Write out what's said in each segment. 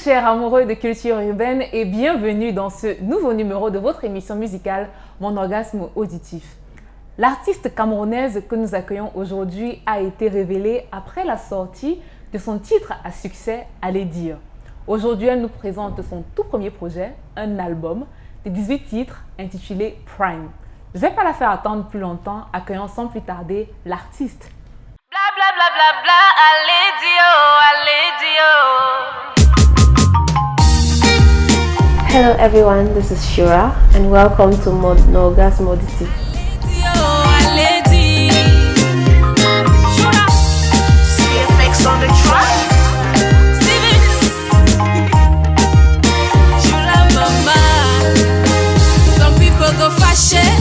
chers amoureux de culture urbaine et bienvenue dans ce nouveau numéro de votre émission musicale Mon orgasme auditif. L'artiste camerounaise que nous accueillons aujourd'hui a été révélée après la sortie de son titre à succès Allez dire. Aujourd'hui, elle nous présente son tout premier projet, un album de 18 titres intitulé Prime. Je ne vais pas la faire attendre plus longtemps, accueillant sans plus tarder l'artiste. Bla bla bla bla bla, allez dio, allez dio. Hello everyone, this is Shura and welcome to Mon orgasme auditif. Allez dio. Shura, CFX on the track. Stevens, Shura mama. Some people go fashion.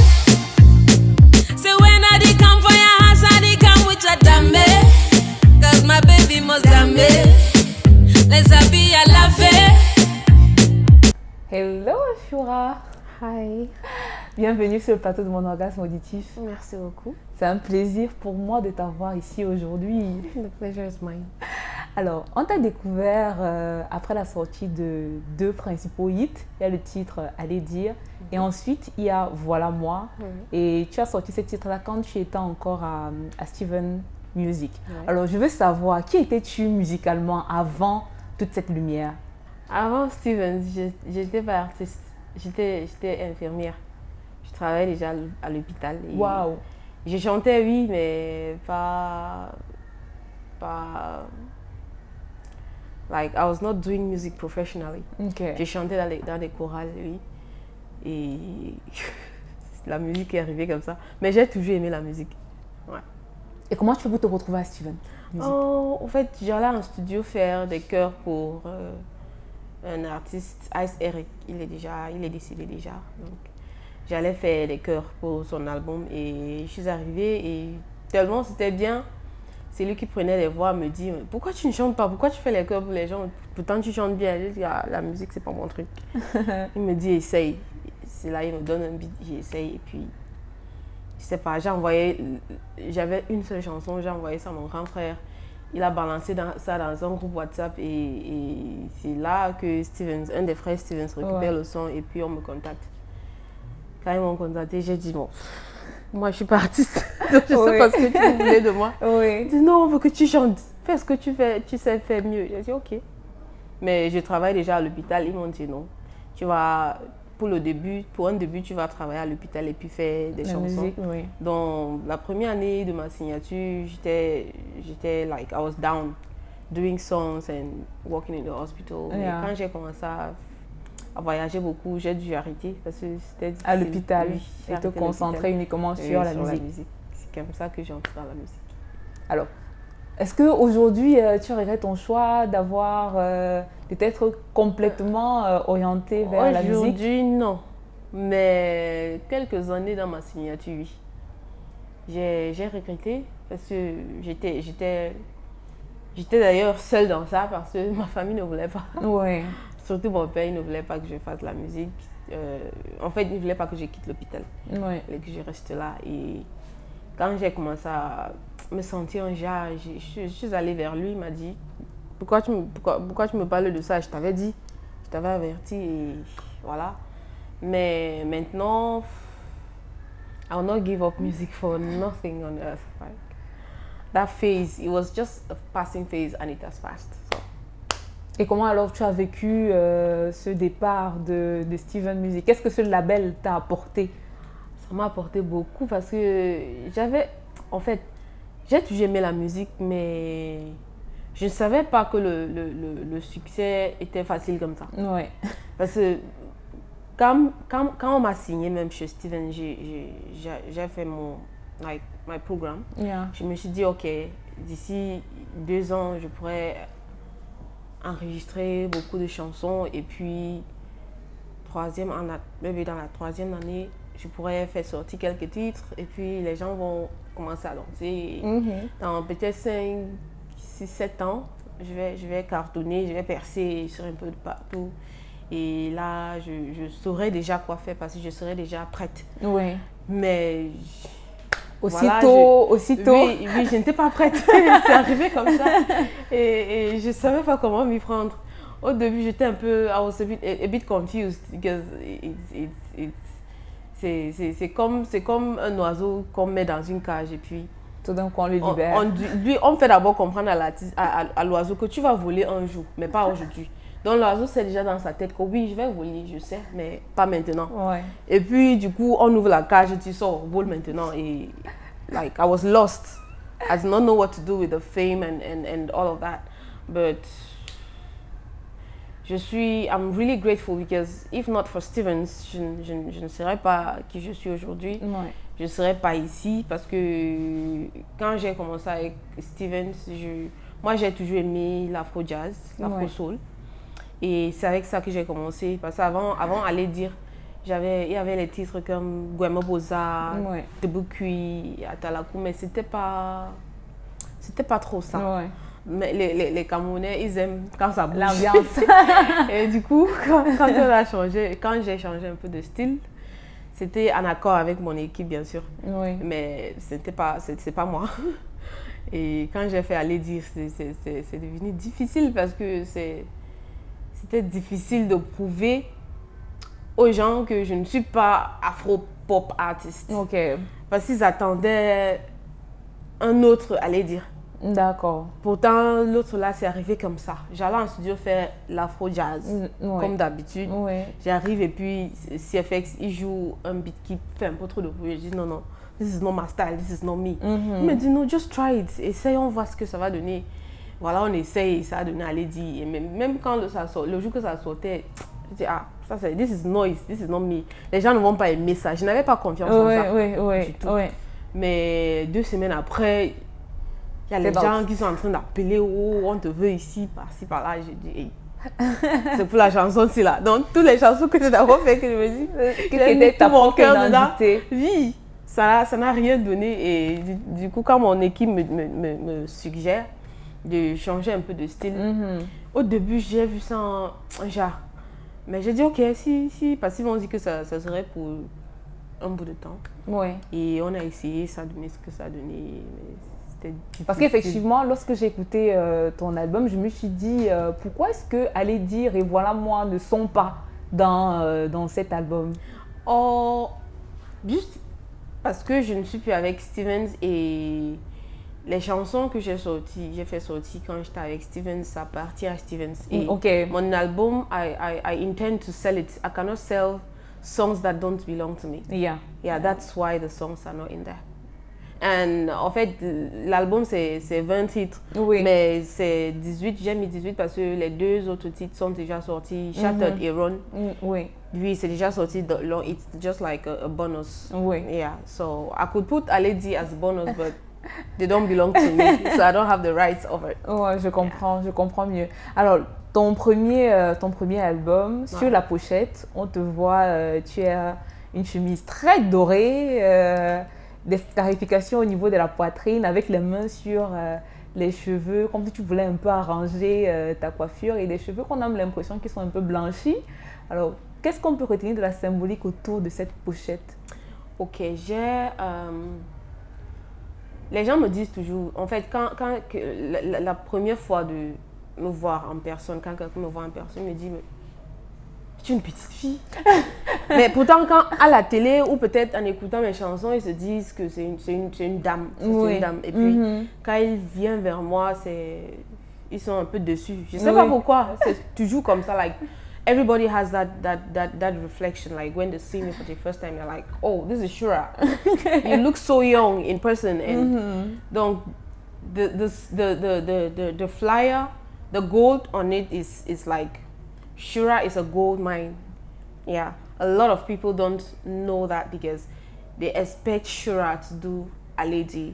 Say when I dey come for your house, I dey come with your dame. Cause my baby must dame. Let's be a lave. Hello Shura. Hi. Bienvenue sur le plateau de Mon orgasme auditif. Merci beaucoup. C'est un plaisir pour moi de t'avoir ici aujourd'hui. The pleasure is mine. Alors, on t'a découvert après la sortie de deux principaux hits. Il y a le titre Allez dire et ensuite il y a Voilà moi. Et tu as sorti ce titre-là quand tu étais encore à Steven Music. Alors, je veux savoir, qui étais-tu musicalement avant toute cette lumière? Avant Stevens, j'étais pas artiste. J'étais infirmière. Je travaillais déjà à l'hôpital. Waouh! Je chantais, oui, mais pas... Like, I was not doing music professionally. Okay. Je chantais dans des chorales, oui. Et la musique est arrivée comme ça. Mais j'ai toujours aimé la musique. Ouais. Et comment tu peux te retrouver à Steven Music? Oh, en fait, j'allais en studio faire des chœurs pour un artiste, Ice Eric. Il est décédé déjà. Donc, j'allais faire des chœurs pour son album et je suis arrivée et tellement c'était bien. C'est lui qui prenait les voix, me dit pourquoi tu ne chantes pas, pourquoi tu fais les chœurs pour les gens, pourtant tu chantes bien. Je dis la musique c'est pas mon truc. Il me dit essaye. C'est là il me donne un beat, j'essaye et puis je sais pas, j'avais une seule chanson, j'ai envoyé ça à mon grand frère. Il a balancé ça dans un groupe WhatsApp et c'est là que un des frères Stevens récupère le son et puis on me contacte. Quand ils m'ont contacté, j'ai dit bon, moi je suis pas artiste, donc je sais pas ce que tu voulais de moi. Oui. Ils disent non, on veut que tu chantes, fais ce que tu fais, tu sais faire mieux. J'ai dit ok. Mais je travaille déjà à l'hôpital, ils m'ont dit non, tu vas pour un début, tu vas travailler à l'hôpital et puis faire des chansons. Musique, oui. Donc, la première année de ma signature, j'étais like, I was down, doing songs and working in the hospital. Yeah. Et quand j'ai commencé à voyager beaucoup, j'ai dû arrêter parce que c'était difficile. À l'hôpital, Oui, et te concentrer uniquement sur la musique. C'est comme ça que j'ai entré dans la musique. Alors, est-ce qu'aujourd'hui, tu regrettes ton choix d'avoir peut-être complètement orienté vers la musique? Aujourd'hui, non. Mais quelques années dans ma signature, oui. J'ai regretté parce que j'étais d'ailleurs seule dans ça parce que ma famille ne voulait pas. Oui. Surtout mon père, il ne voulait pas que je fasse la musique. En fait, il ne voulait pas que je quitte l'hôpital. Oui. Et que je reste là. Et quand j'ai commencé à me sentir un genre, je suis allée vers lui, il m'a dit pourquoi tu me parles de ça? Je t'avais dit, je t'avais averti et voilà. Mais maintenant, I will not give up music for nothing on earth. Like, that phase, it was just a passing phase and it has passed. So. Et comment alors tu as vécu ce départ de Steven Music? Qu'est-ce que ce label t'a apporté? Ça m'a apporté beaucoup parce que j'ai toujours aimé la musique, mais je ne savais pas que le succès était facile comme ça. Oui. Parce que quand on m'a signé, même chez Steven, j'ai fait my programme. Yeah. Je me suis dit, ok, d'ici 2 ans, je pourrais enregistrer beaucoup de chansons et puis dans la 3e année, je pourrais faire sortir quelques titres et puis les gens vont commencer à danser. Dans peut-être 5, 6, 7 ans, je vais cartonner, je vais percer sur un peu de partout. Et là, je saurais déjà quoi faire parce que je serais déjà prête. Oui. Mais aussitôt. Oui, je n'étais pas prête. C'est arrivé comme ça. Et je ne savais pas comment m'y prendre. Au début, j'étais un peu, I was a bit confused because c'est comme un oiseau qu'on met dans une cage et puis Tout d'un coup, on le libère. on fait d'abord comprendre à l'oiseau que tu vas voler un jour, mais pas aujourd'hui. Donc l'oiseau, c'est déjà dans sa tête que oui, je vais voler, je sais, mais pas maintenant. Ouais. Et puis, du coup, on ouvre la cage et tu sors, vole maintenant. Et like, I was lost. I did not know what to do with the fame and all of that. But I'm really grateful because if not for Stevens, je ne serais pas qui je suis aujourd'hui. Ouais. Je ne serais pas ici parce que quand j'ai commencé avec Stevens, moi j'ai toujours aimé l'afro-jazz, l'afro-soul. Et c'est avec ça que j'ai commencé. Parce qu'avant aller dire, il y avait les titres comme Guema Boza, Tebukui, Atalakou, mais c'était pas trop ça. Ouais. Mais les Camerounais, ils aiment quand ça bouge. L'ambiance. Et du coup, quand j'ai changé un peu de style, c'était en accord avec mon équipe, bien sûr. Oui. Mais c'est pas moi. Et quand j'ai fait aller dire, c'est devenu difficile parce que c'était difficile de prouver aux gens que je ne suis pas afro-pop artiste. Ok. Parce qu'ils attendaient un autre aller dire. D'accord. Pourtant, l'autre là, c'est arrivé comme ça. J'allais en studio faire l'afro-jazz, comme d'habitude. Ouais. J'arrive et puis CFX, il joue un beat qui fait un peu trop de bruit. Je dis non, this is not my style, this is not me. Il me dit non, just try it. Essaye, on voit ce que ça va donner. Voilà, on essaye, ça a donné à Lady. Et même quand le jour que ça sortait, je dis ça c'est, this is noise, this is not me. Les gens ne vont pas aimer ça. Je n'avais pas confiance en ça. Du tout. Mais 2 semaines après, il y a les gens qui sont en train d'appeler, oh, on te veut ici, par-ci, par-là. Je dis, hey, c'est pour la chanson-ci là. Donc, toutes les chansons que j'ai d'abord fait, que je me dis, que c'était ta propre identité. Oui, ça n'a rien donné. Et du coup, quand mon équipe me suggère de changer un peu de style, au début, j'ai vu ça en genre. Mais j'ai dit, ok, si, parce qu'ils m'ont dit que ça serait pour un bout de temps. Ouais. Et on a essayé, ça a donné ce que ça a donné. Parce qu'effectivement, lorsque j'ai écouté ton album, je me suis dit, pourquoi est-ce que Aller dire et Voilà Moi ne sont pas dans cet album? Oh, juste parce que je ne suis plus avec Stevens et les chansons que j'ai fait sortir quand j'étais avec Stevens, ça appartient à Stevens. Et mon album, I intend to sell it. I cannot sell songs that don't belong to me. Yeah, that's why the songs are not in there. Et en fait, l'album, c'est 20 titres, mais c'est 18, j'ai mis 18 parce que les 2 autres titres sont déjà sortis, Shattered et Run. Lui, c'est déjà sorti, it's just like a bonus. Yeah, so I could put Aledi as a bonus, but they don't belong to me, so I don't have the rights of it. Ouais, je comprends mieux. Alors, ton premier album, sur la pochette, on te voit, tu as une chemise très dorée, des scarifications au niveau de la poitrine avec les mains sur les cheveux, comme si tu voulais un peu arranger ta coiffure et des cheveux qu'on a l'impression qu'ils sont un peu blanchis. Alors, qu'est-ce qu'on peut retenir de la symbolique autour de cette pochette? Ok, les gens me disent toujours, en fait, quand la première fois de me voir en personne, quand quelqu'un me voit en personne, me dit, mais tu es une petite fille. Mais pourtant, quand à la télé ou peut-être en écoutant mes chansons, ils se disent que c'est une dame. Une dame. Et puis, quand ils viennent vers moi, ils sont un peu déçus. Je ne sais pas pourquoi. C'est toujours comme ça. Like, everybody has that reflection. Like, when they see me for the first time, they're like, oh, this is Shura. You look so young in person. And donc, the flyer, the gold on it is like, Shura is a gold mine. Yeah, a lot of people don't know that because they expect Shura to do Aledi.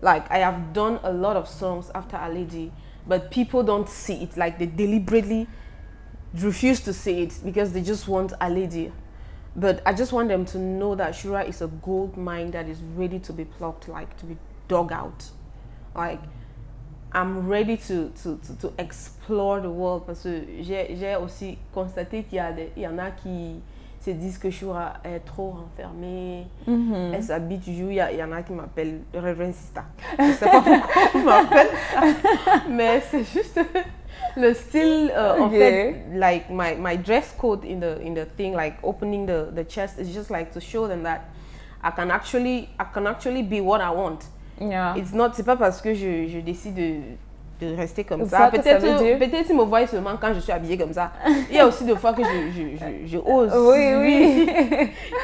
Like, I have done a lot of songs after Aledi, but people don't see it. Like, they deliberately refuse to see it because they just want Aledi. But I just want them to know that Shura is a gold mine that is ready to be plucked, like to be dug out. Like, I'm ready to explore the world parce que j'ai aussi constaté qu'il y en a qui se disent que Shura est trop renfermée, elle s'habille toujours. Il y en a qui m'appellent Reverend Sista. Je ne sais pas pourquoi on m'appelle ça, mais c'est juste le style, en Okay. fait, like my dress code in the thing, like opening the chest, is just like to show them that I can actually be what I want. Yeah. C'est pas parce que je décide de rester comme Ça ça. que ça veut dire. Peut-être ils me voient seulement quand je suis habillée comme ça. Il y a aussi des fois que je ose. Oui.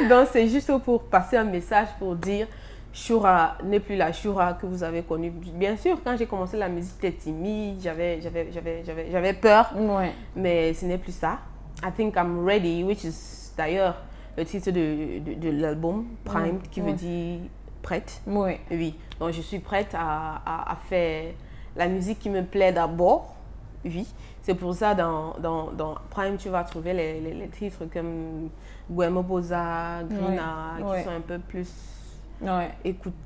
Donc c'est juste pour passer un message pour dire Shura n'est plus la Shura que vous avez connue. Bien sûr, quand j'ai commencé la musique, j'étais timide, j'avais peur, Ouais. mais ce n'est plus ça. I think I'm ready, which is d'ailleurs le titre de l'album, Prime, qui veut dire prête. Oui. Oui, donc je suis prête à faire la musique qui me plaît d'abord. Oui, c'est pour ça dans Prime, tu vas trouver les titres comme Guemo Boza, Grina, qui sont un peu plus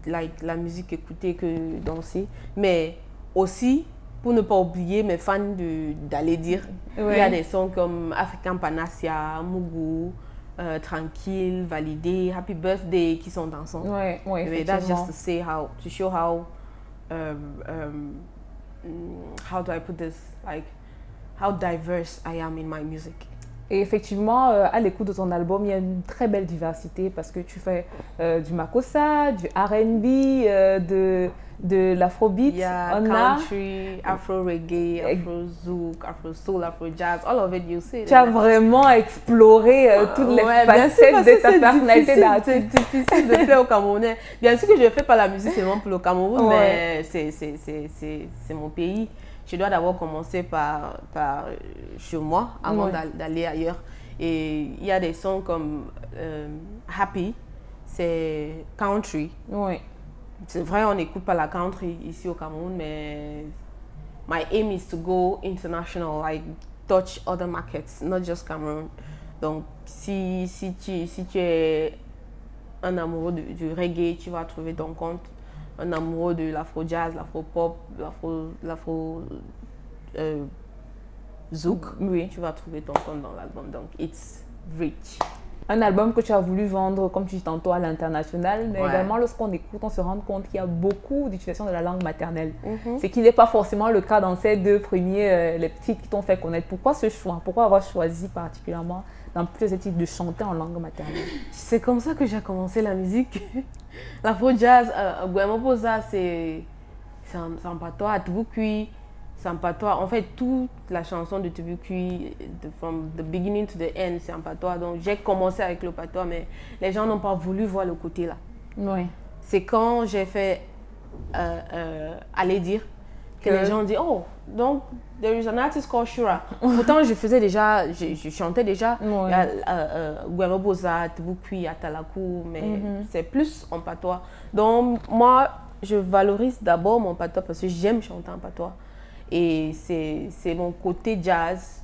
la musique écoutée que danser. Mais aussi, pour ne pas oublier mes fans d'aller dire, il y a des sons comme African Panacea, Mugu, Tranquille, Validé, Happy Birthday qui sont dansants. Oui, That's just to show how do I put this, like how diverse I am in my music. Et effectivement, à l'écoute de ton album, il y a une très belle diversité parce que tu fais du makossa, du R&B, de l'afrobeat, country, afro reggae, afro zouk, afro soul, afro jazz, all of it you see. Tu as vraiment exploré toutes les facettes de ta personnalité d'artiste. C'est difficile de faire au Camerounais. Bien sûr que je ne fais pas la musique seulement pour le Cameroun, mais c'est mon pays. Je dois d'abord commencer par chez moi avant d'aller ailleurs. Et il y a des sons comme Happy, c'est country. Oui. C'est vrai, on n'écoute pas la country ici au Cameroun, mais my aim is to go international, like touch other markets, not just Cameroon. Donc, si tu es un amoureux du reggae, tu vas trouver ton compte. Un amoureux de l'afro-jazz, l'afro-pop, l'afro zouk, tu vas trouver ton compte dans l'album. Donc, it's rich. Un album que tu as voulu vendre, comme tu dis tantôt, à l'international, mais également lorsqu'on écoute, on se rend compte qu'il y a beaucoup d'utilisation de la langue maternelle. C'est qu'il n'est pas forcément le cas dans ces deux premiers, les titres qui t'ont fait connaître. Pourquoi ce choix? Pourquoi avoir choisi particulièrement dans plusieurs titres de chanter en langue maternelle? C'est comme ça que j'ai commencé la musique. L'afro-jazz, Guemo Boza, c'est un patois à Tubukui. C'est un patois. En fait, toute la chanson de Tubukui, from the beginning to the end, c'est un patois. Donc, j'ai commencé avec le patois, mais les gens n'ont pas voulu voir le côté là. Oui. C'est quand j'ai fait aller dire que les gens disent, oh, donc, there is an artist called Shura. Pourtant, je chantais déjà Guemo Boza, Tubukui, Atalakou, mais c'est plus en patois. Donc, moi, je valorise d'abord mon patois parce que j'aime chanter en patois. Et c'est mon côté jazz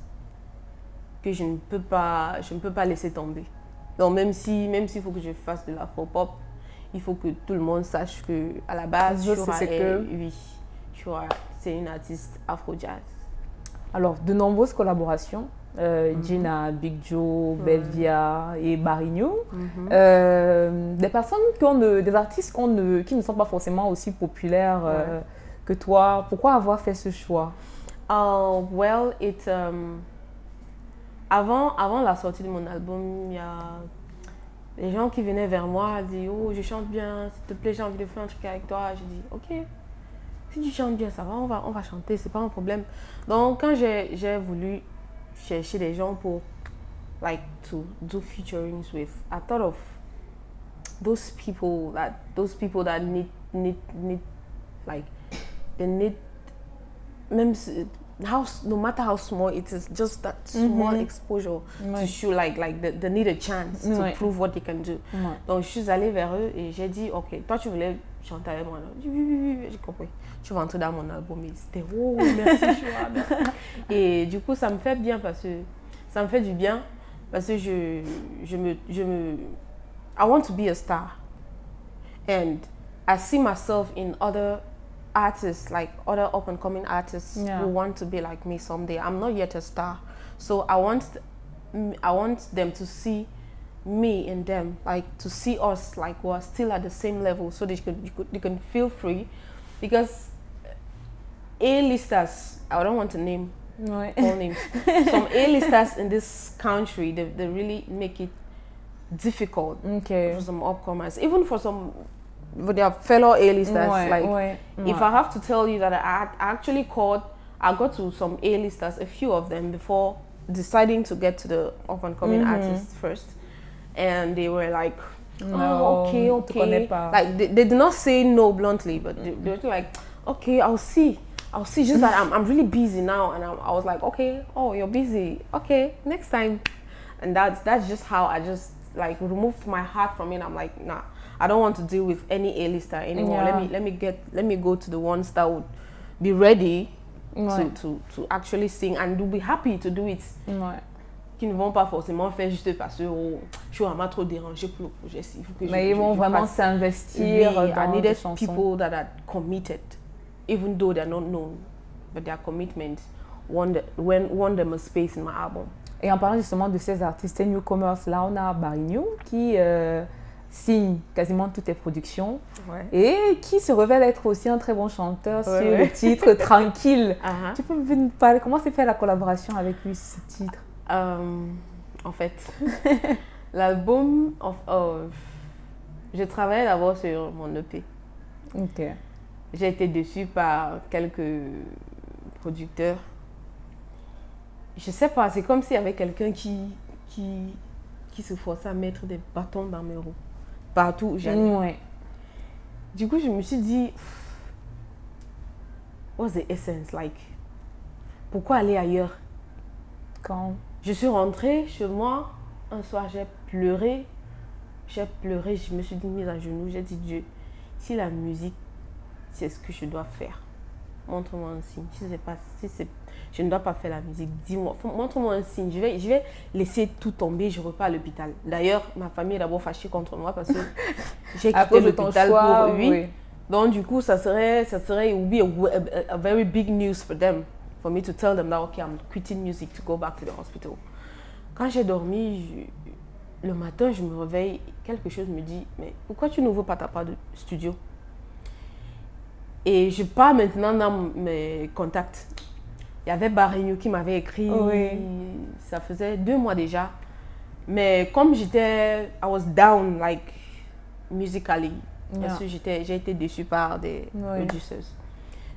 que je ne peux pas laisser tomber. Donc même s'il faut que je fasse de l'afro-pop, il faut que tout le monde sache que à la base, Shura, c'est une artiste afro-jazz. Alors, de nombreuses collaborations, Gina, Big Joe, Belvia et Barigno, des personnes des artistes qui ne sont pas forcément aussi populaires que toi. Pourquoi avoir fait ce choix? Avant la sortie de mon album, il y a des gens qui venaient vers moi et disaient, oh, je chante bien, s'il te plaît, j'ai envie de faire un truc avec toi. J'ai dit, ok, si tu chantes bien, ça va, on va chanter, c'est pas un problème. Donc, quand j'ai voulu chercher des gens pour to do featurings with, I thought of those people that need like, they need, no matter how small it is, just that small exposure to show they need a chance to prove what they can do. Donc je suis allée vers eux et j'ai dit, ok, toi tu voulais chanter avec moi? J'ai dit, oui, j'ai compris. Tu vas entrer dans mon album. Et c'était, oh, merci, merci. Et du coup, ça me fait bien parce que ça me fait du bien parce que I want to be a star. And I see myself in other artists, like other up-and-coming artists who want to be like me someday. I'm not yet a star. So I want them to see me in them, like to see us like we're still at the same level, so they can feel free. Because A-listers, I don't want to name Ouais. Call names. Some A-listers in this country, they really make it difficult Ok. for some upcomers, even for their fellow A-listers. Ouais, Like, ouais, if ouais. I have to tell you that I actually I got to some A-listers, a few of them, before deciding to get to the up-and-coming artists first. And they were like, No, okay. tu connais pas. Like, they did not say no bluntly, but they were like, okay, I'll see. Just that I'm really busy now. And I was like, okay, oh, you're busy. Okay, next time. And that's just how I just like removed my heart from it. I'm like, nah, I don't want to deal with any A-lister anymore. Yeah. Let me go to the ones that would be ready Ouais. to actually sing and to be happy to do it. Ouais. Qui ne vont pas forcément faire juste parce que oh, je suis vraiment trop dérangée pour le projet. Il faut que Mais ils vont vraiment fasse. s'investir Oui, I dans des needed chansons. people that are committed, even though they're not known, but their commitment won them a space in my album. Et en parlant justement de ces artistes newcomers, là on a Barigno qui signe quasiment toutes tes productions Ouais. et qui se révèle être aussi un très bon chanteur Ouais, sur ouais. le titre Tranquille. Uh-huh. Tu peux me parler comment s'est fait la collaboration avec lui sur ce titre? En fait, l'album, je travaillais d'abord sur mon EP. Ok. J'ai été déçue par quelques producteurs. Je sais pas, c'est comme s'il y avait quelqu'un qui se forçait à mettre des bâtons dans mes roues. Partout où j'allais. Ouais. Du coup, je me suis dit, what's the essence? Like, pourquoi aller ailleurs? Quand Je suis rentrée chez moi, un soir j'ai pleuré, je me suis mise à genoux, j'ai dit Dieu, si la musique c'est ce que je dois faire, montre-moi un signe. Je ne dois pas faire la musique, dis-moi, montre-moi un signe, je vais laisser tout tomber, je repars à l'hôpital. D'ailleurs, ma famille est d'abord fâchée contre moi parce que j'ai à quitté cause de ton l'hôpital choix, pour lui. oui. Donc du coup, ça serait it would be a very big news for them, for me to tell them that okay, I'm quitting music to go back to the hospital. Quand j'ai dormi, le matin, je me réveille, quelque chose me dit, mais pourquoi tu n'ouvres pas ta part de studio? Et je pars maintenant dans mes contacts. Il y avait Barigno qui m'avait écrit, Oui. ça faisait 2 mois déjà. Mais comme I was down like musically, parce que j'ai été déçue par des producers.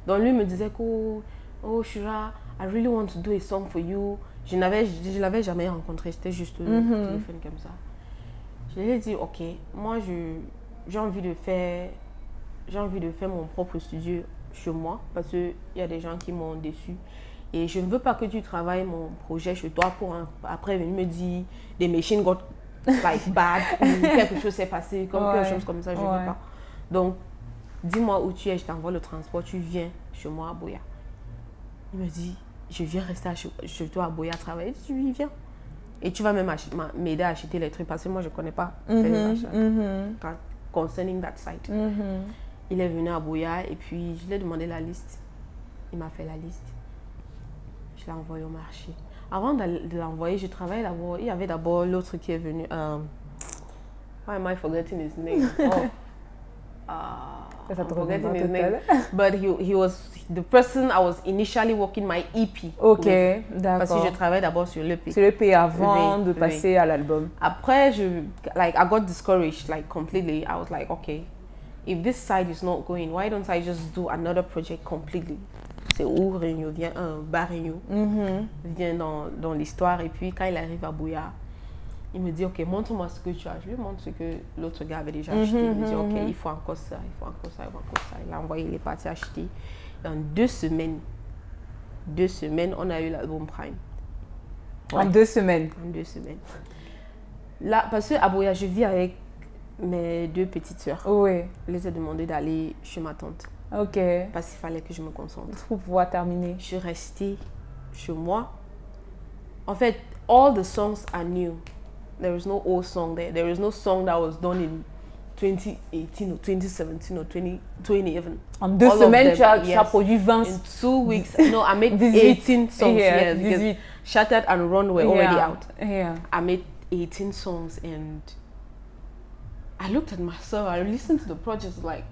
Donc lui me disait que, oh Shura, I really want to do a song for you. Je l'avais jamais rencontré, c'était juste au téléphone comme ça. Je lui ai dit, ok, moi j'ai envie de faire mon propre studio chez moi parce qu'il y a des gens qui m'ont déçu. Et je ne veux pas que tu travailles mon projet chez toi pour après venir me dire des machines got like bad ou quelque chose s'est passé, quelque chose comme ça, je ne veux pas. Donc, dis-moi où tu es, je t'envoie le transport, tu viens chez moi à Boya. Il me dit, je viens rester chez toi à Boya travailler. Je lui dis, viens. Et tu vas même m'aider à acheter les trucs parce que moi, je ne connais pas concerning that site. Il est venu à Boya et puis je lui ai demandé la liste. Il m'a fait la liste. Je l'ai envoyé au marché. Avant de l'envoyer, je travaillais d'abord. Il y avait d'abord l'autre qui est venu. Why am I forgetting his name? I'm forgetting his name. But he was the person I was initially working my EP. Ok, with, d'accord. parce que je travaillais d'abord sur l'EP. Sur l'EP avant de passer à l'album. Après, I got discouraged like completely. I was like, okay, if this side is not going, why don't I just do another project completely? C'est où Réunion vient, Barigno vient dans l'histoire. Et puis quand il arrive à Boya, il me dit, ok, montre-moi ce que tu as. Je lui montre ce que l'autre gars avait déjà acheté. Il me dit, ok, il faut encore ça, il faut encore ça, il faut encore ça. Il a envoyé, il est parti acheter. Et en 2 semaines, on a eu l'album Prime. Ouais. En 2 semaines. En 2 semaines. Là, parce qu'à Boya, je vis avec mes 2 petites sœurs. Oui. Je les ai demandé d'aller chez ma tante. Ok. Parce qu'il fallait que je me concentre. Pour pouvoir terminer. Je suis restée chez moi. En fait, all the songs are new. There is no old song there. There is no song that was done in 2018 or 2017 or 2020 even. En 2 semaines, tu as produit 20. In 2 weeks, no, I made 18 songs. Yeah, because Shattered and Run were already out. Yeah. I made 18 songs and I looked at myself. I listened to the project like,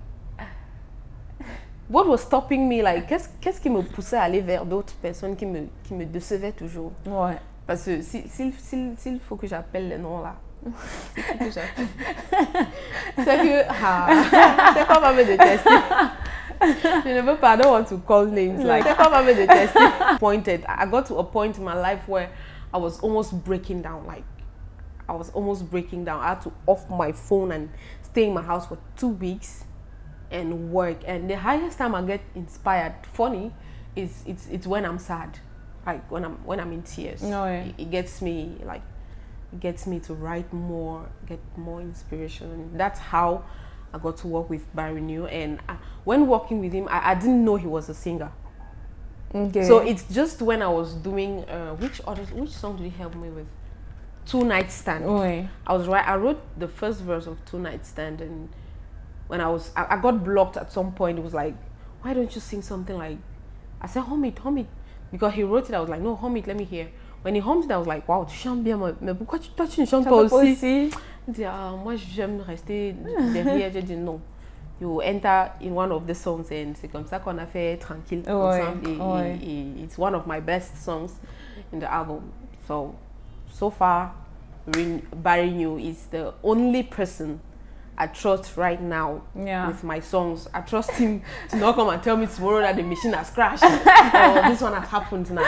what was stopping me, like, qu'est-ce qui me poussait à aller vers d'autres personnes qui me décevaient toujours? Ouais. Parce que s'il faut que j'appelle les noms là, c'est que j'appelle. C'est qu'on va me détester. Je ne veux pas, I don't want to call names. Like, c'est qu'on va me détester. Pointed. I got to a point in my life where I was almost breaking down. Like, I was almost breaking down. I had to off my phone and stay in my house for 2 weeks and work. And the highest time I get inspired, funny, is it's when I'm sad. Like when I'm in tears. No, yeah. It gets me like it gets me to write more, get more inspiration. And that's how I got to work with Barry New. And when working with him, I didn't know he was a singer. Okay. So it's just when I was doing which song did he help me with? Two Night Stand. Oui. I wrote the first verse of Two Night Stand, and when I got blocked at some point. It was like, why don't you sing something like? I said, hum it, because he wrote it. I was like, no, hum it, let me hear. When he hummed it, I was like, wow, tu chantes bien, mais pourquoi toi tu ne chantes pas aussi? Il dit, moi j'aime rester derrière. J'ai dit non. You enter in one of the songs, and c'est comme ça qu'on a fait Tranquille ensemble. Et it's one of my best songs in the album. So far, Barry New is the only person I trust right now with my songs. I trust him to not come and tell me tomorrow that the machine has crashed or this one has happened now.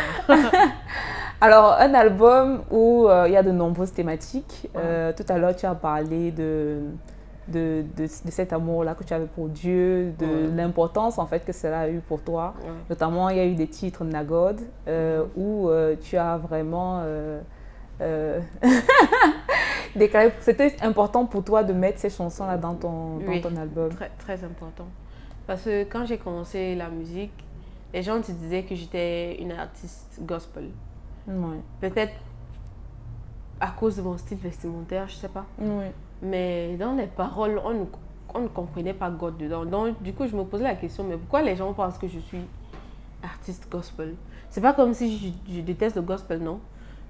Alors, un album où il y a de nombreuses thématiques. Tout à l'heure, tu as parlé de cet amour-là que tu avais pour Dieu, de l'importance en fait que cela a eu pour toi. Notamment, il y a eu des titres Nagod où tu as vraiment déclaré. C'était important pour toi de mettre ces chansons-là dans ton album. Très, très important. Parce que quand j'ai commencé la musique, les gens te disaient que j'étais une artiste gospel. Ouais. Peut-être à cause de mon style vestimentaire, je sais pas. Ouais. Mais dans les paroles, on ne comprenait pas God dedans. Donc, du coup, je me posais la question, mais pourquoi les gens pensent que je suis artiste gospel? C'est pas comme si je déteste le gospel, non?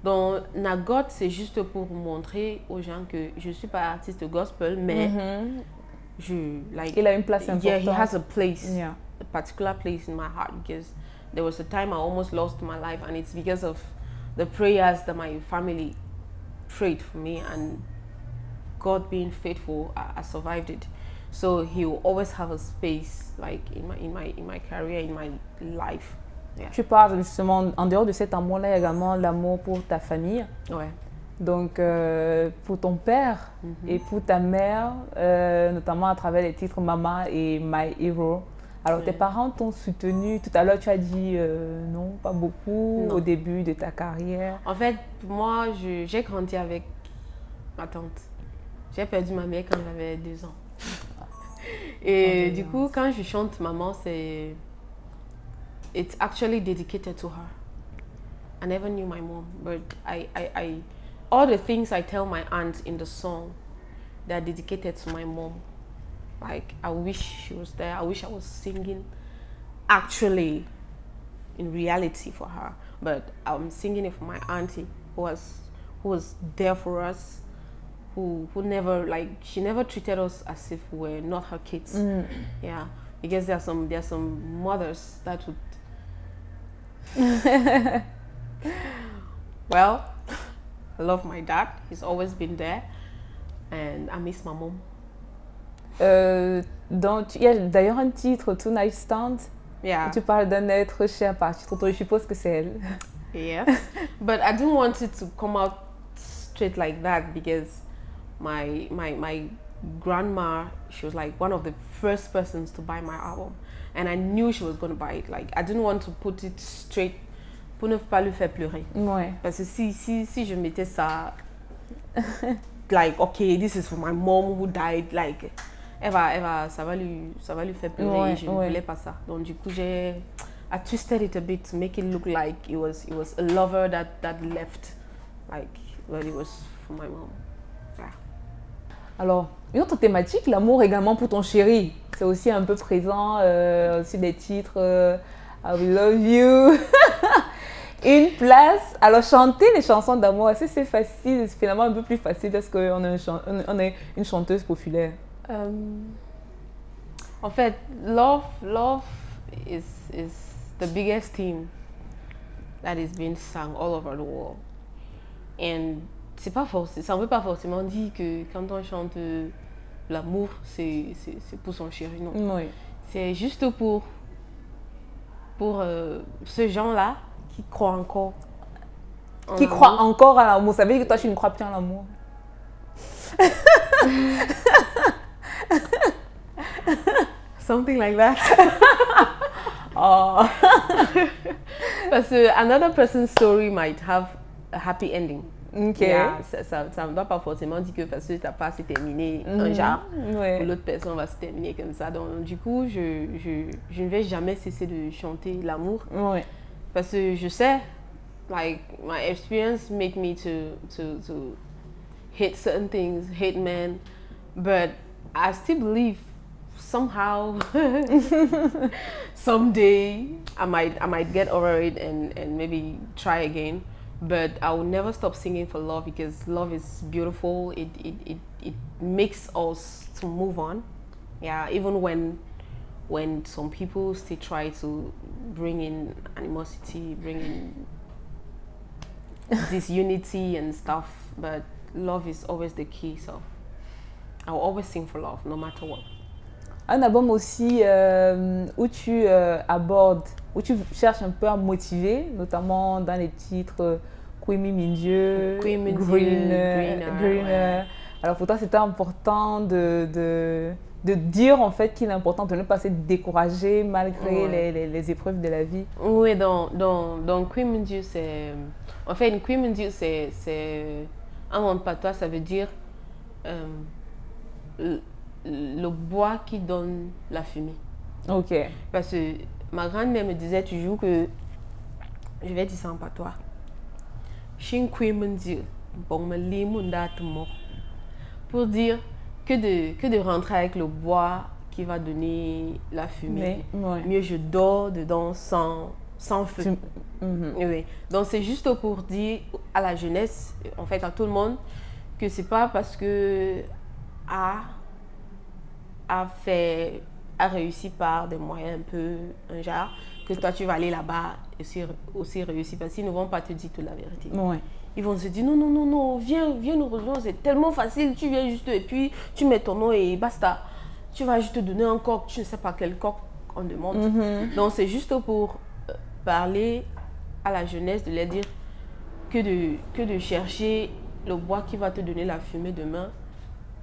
Donc, Nagod, c'est juste pour montrer aux gens que je suis pas artiste gospel, mais il a une place importante. Yeah, he has a place, a particular place in my heart, because there was a time I almost lost my life, and it's because of the prayers that my family prayed for me, and God being faithful, I survived it. So he will always have a space, like in my career, in my life. Yeah. Tu parles justement, en dehors de cet amour-là, il y a également l'amour pour ta famille. Ouais. Donc, pour ton père et pour ta mère, notamment à travers les titres Mama et My Hero. Alors, tes parents t'ont soutenu. Tout à l'heure, tu as dit non, pas beaucoup au début de ta carrière. En fait, moi, j'ai grandi avec ma tante. J'ai perdu ma mère quand j'avais 2 ans. Et du coup, quand je chante Maman, it's actually dedicated to her. I never knew my mom, but all the things I tell my aunt in the song, they're dedicated to my mom. Like, I wish she was there. I wish I was singing actually in reality for her. But I'm singing it for my auntie who was there for us, who never, like, she never treated us as if we were not her kids. Yeah, because there are some mothers that would well, I love my dad. He's always been there, and I miss my mom. Donc, il y a d'ailleurs un titre, Two Night Stand. Yeah. Tu parles d'un être cher par titre, je suppose que c'est elle. Yes, but I didn't want it to come out straight like that, because my grandma, she was like one of the first persons to buy my album, and I knew she was going to buy it. Like, I didn't want to put it straight pour ne pas lui faire pleurer. Ouais. Parce que si je mettais ça like, okay, this is for my mom who died, like, ça va lui faire pleurer. Je ne voulais pas ça. Donc du coup, I twisted it a bit to make it look like it was a lover that left, like, but it was for my mom. Yeah. Alors, une autre thématique, l'amour également pour ton chéri. C'est aussi un peu présent, aussi des titres I Will Love You. Une place. Alors, chanter les chansons d'amour, est-ce que c'est facile? C'est finalement un peu plus facile parce qu'on est une chanteuse populaire. En fait, love is the biggest theme that is being sung all over the world. And ça ne veut pas forcément dire que quand on chante l'amour, c'est pour son chéri, non. Oui. C'est juste pour ce gens-là qui croient encore. Qui croient encore à l'amour. Ça veut dire que toi, tu ne crois plus en l'amour. Something like that. Oh. Parce que another person's story might have a happy ending. Ok. Yeah, ça ne doit pas forcément dire que parce que ta part s'est terminée un genre, Ouais. l'autre personne va se terminer comme ça. Donc du coup, je ne vais jamais cesser de chanter l'amour. Ouais. Parce que je sais, like, my experience make me to hate certain things, hate men, but I still believe somehow, someday, I might get over it and maybe try again. But I will never stop singing for love because love is beautiful. It makes us to move on. Yeah, even when some people still try to bring in animosity, bring in disunity and stuff, but love is always the key. So I will always sing for love, no matter what. Un album aussi où tu abordes, où tu cherches un peu à motiver, notamment dans les titres Queen Min Dieu, Greener. Ouais. Alors pour toi, c'était important de dire en fait qu'il est important de ne pas se décourager malgré les épreuves de la vie. Oui, dans Queen Min Dieu, c'est... En fait, une Queen Min Dieu, c'est... Un monde patois, ça veut dire... le bois qui donne la fumée. Ok. Parce que ma grand-mère me disait toujours que, je vais dire ça en patois, pour dire que de rentrer avec le bois qui va donner la fumée. Ouais. Mieux je dors dedans sans feu. Oui. Donc c'est juste pour dire à la jeunesse, en fait à tout le monde, que c'est pas parce que a réussi par des moyens un peu un genre que toi tu vas aller là-bas aussi réussir parce qu'ils ne vont pas te dire toute la vérité. Ouais. Ils vont se dire non, viens nous rejoindre, c'est tellement facile, tu viens juste et puis tu mets ton nom et basta. Tu vas juste te donner un coq, tu ne sais pas quel coq on demande. Donc c'est juste pour parler à la jeunesse, de leur dire que de chercher le bois qui va te donner la fumée demain.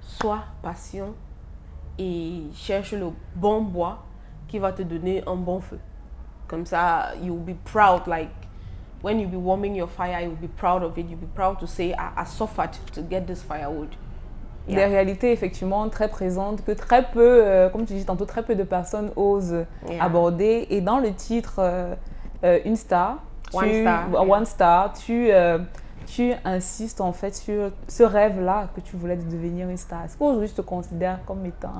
Sois patient et cherche le bon bois qui va te donner un bon feu. Comme ça, you'll be proud, like when you be warming your fire, you'll be proud of it. You'll be proud to say, I suffered to get this firewood. Des réalités effectivement très présentes que très peu, comme tu dis tantôt, très peu de personnes osent aborder. Et dans le titre Une Star, One Star, tu insistes en fait sur ce rêve-là que tu voulais de devenir une star. Est-ce qu'aujourd'hui tu te considères comme étant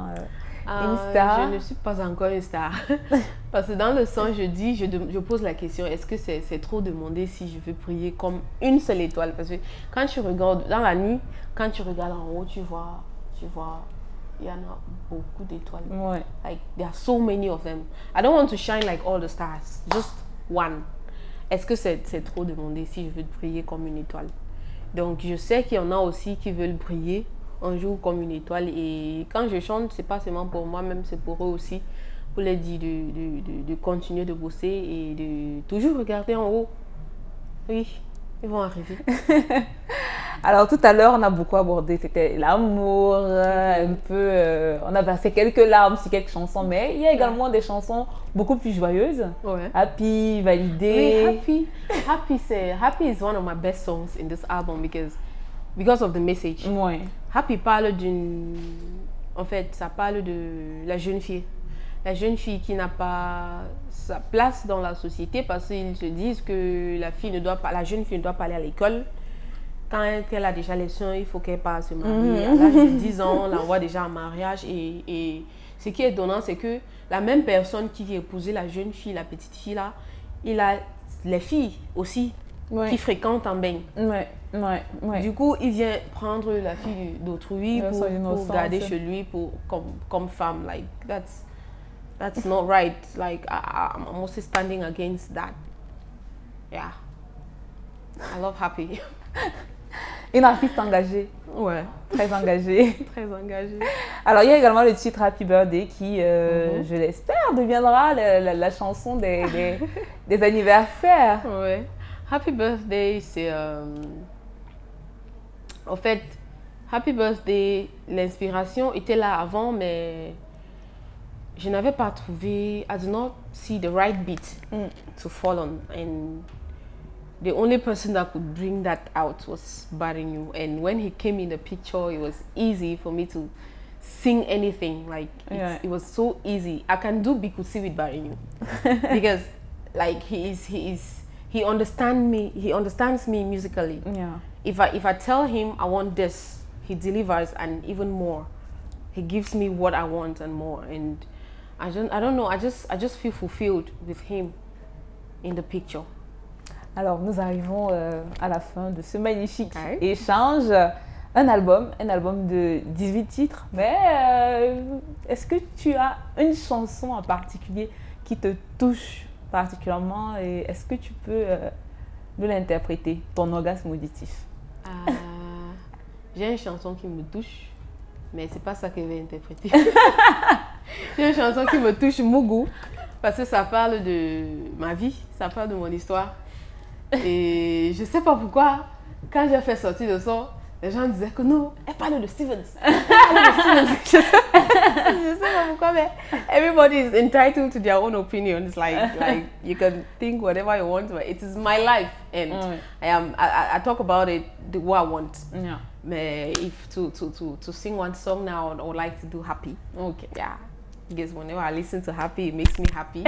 une star? Je ne suis pas encore une star. Parce que dans le sens, je pose la question, est-ce que c'est trop demandé si je veux briller comme une seule étoile? Parce que quand tu regardes dans la nuit, quand tu regardes en haut, tu vois, il y en a beaucoup d'étoiles. Ouais. Like, there are so many of them. I don't want to shine like all the stars, just one. Est-ce que c'est trop demandé si je veux briller comme une étoile? Donc, je sais qu'il y en a aussi qui veulent briller un jour comme une étoile. Et quand je chante, c'est pas seulement pour moi-même, c'est pour eux aussi. Pour les dire de continuer de bosser et de toujours regarder en haut. Oui, ils vont arriver. Alors, tout à l'heure, on a beaucoup abordé, c'était l'amour, un peu... on a versé quelques larmes sur quelques chansons, mais il y a également des chansons beaucoup plus joyeuses. Ouais. Happy, Validé. Oui, Happy is one of my best songs in this album because of the message. Ouais. Happy parle d'une... En fait, ça parle de la jeune fille. La jeune fille qui n'a pas sa place dans la société parce qu'ils se disent que la jeune fille ne doit pas aller à l'école. Quand elle a déjà les seins, il faut qu'elle passe se marier. À l'âge de 10 ans, on l'envoie déjà en mariage. Et ce qui est étonnant, c'est que la même personne qui vient épouser la jeune fille, la petite fille là, il a les filles aussi qui fréquentent en bain. Ouais. Du coup, il vient prendre la fille d'autrui pour garder chez lui comme femme. Like, That's not right. Like I'm also standing against that. Yeah. I love Happy. Une artiste engagée, Ouais. très engagée. Très engagée. Alors, il y a également le titre Happy Birthday qui, je l'espère, deviendra la chanson des anniversaires. Ouais. Happy Birthday, c'est... En fait, Happy Birthday, l'inspiration était là avant, mais je n'avais pas trouvé... I did not see the right beat to fall on. And the only person that could bring that out was Barinyu. And when he came in the picture, it was easy for me to sing anything. Like, it was so easy. I can do Bikusi with Barinyu. Because, like, he understands me musically. Yeah. If I tell him I want this, he delivers and even more. He gives me what I want and more. And I don't know, I just feel fulfilled with him in the picture. Alors, nous arrivons à la fin de ce magnifique échange. Un album de 18 titres. Mais est-ce que tu as une chanson en particulier qui te touche particulièrement et est-ce que tu peux nous l'interpréter, ton orgasme auditif? J'ai une chanson qui me touche, mais c'est pas ça que je vais interpréter. J'ai une chanson qui me touche Mougou, parce que ça parle de ma vie, ça parle de mon histoire. Et je sais pas pourquoi, quand j'ai fait sortir le son, les gens disaient que non, elle parle de Stevens. Je sais pas pourquoi, mais everybody is entitled to their own opinions. Like you can think whatever you want, but it is my life, and I talk about it the way I want. Yeah. But if to sing one song now, I would like to do Happy. Okay. Yeah. Because whenever I listen to Happy, it makes me happy,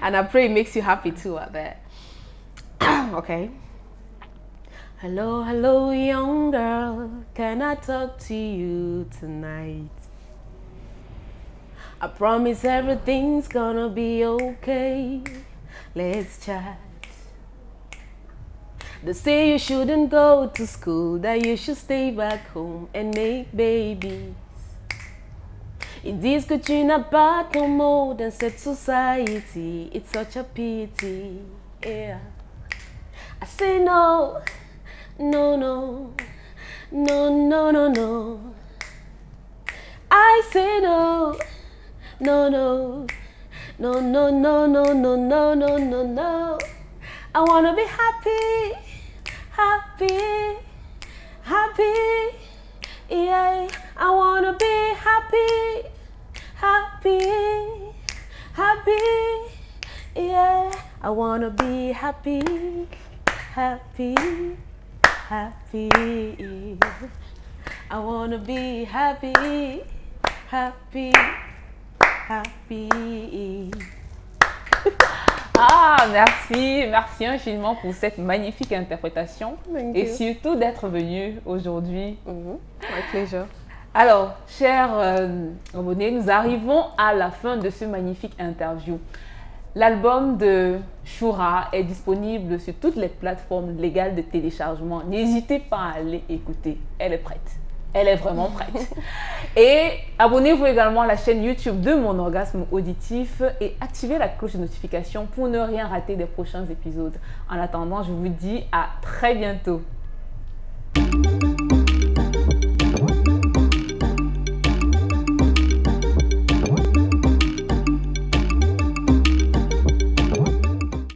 and I pray it makes you happy too. Out there. Okay. Hello, hello, young girl. Can I talk to you tonight? I promise everything's gonna be okay. Let's chat. They say you shouldn't go to school, that you should stay back home and make babies. Ils disent que tu n'as pas ton mot dans cette society. It's such a pity. Yeah. I say no, no, no, no, no, no, no. I say no, no, no, no, no, no, no, no, no, no, no, no. I wanna be happy, happy, happy. Yeah, I wanna be happy, happy, happy. Yeah, I wanna be happy. Happy, happy. I wanna be happy, happy, happy. Merci infiniment pour cette magnifique interprétation et surtout d'être venu aujourd'hui. My pleasure. Alors, chers abonnés, nous arrivons à la fin de ce magnifique interview. L'album de Choura est disponible sur toutes les plateformes légales de téléchargement. N'hésitez pas à aller écouter. Elle est prête. Elle est vraiment prête. Et abonnez-vous également à la chaîne YouTube de Mon Orgasme Auditif et activez la cloche de notification pour ne rien rater des prochains épisodes. En attendant, je vous dis à très bientôt.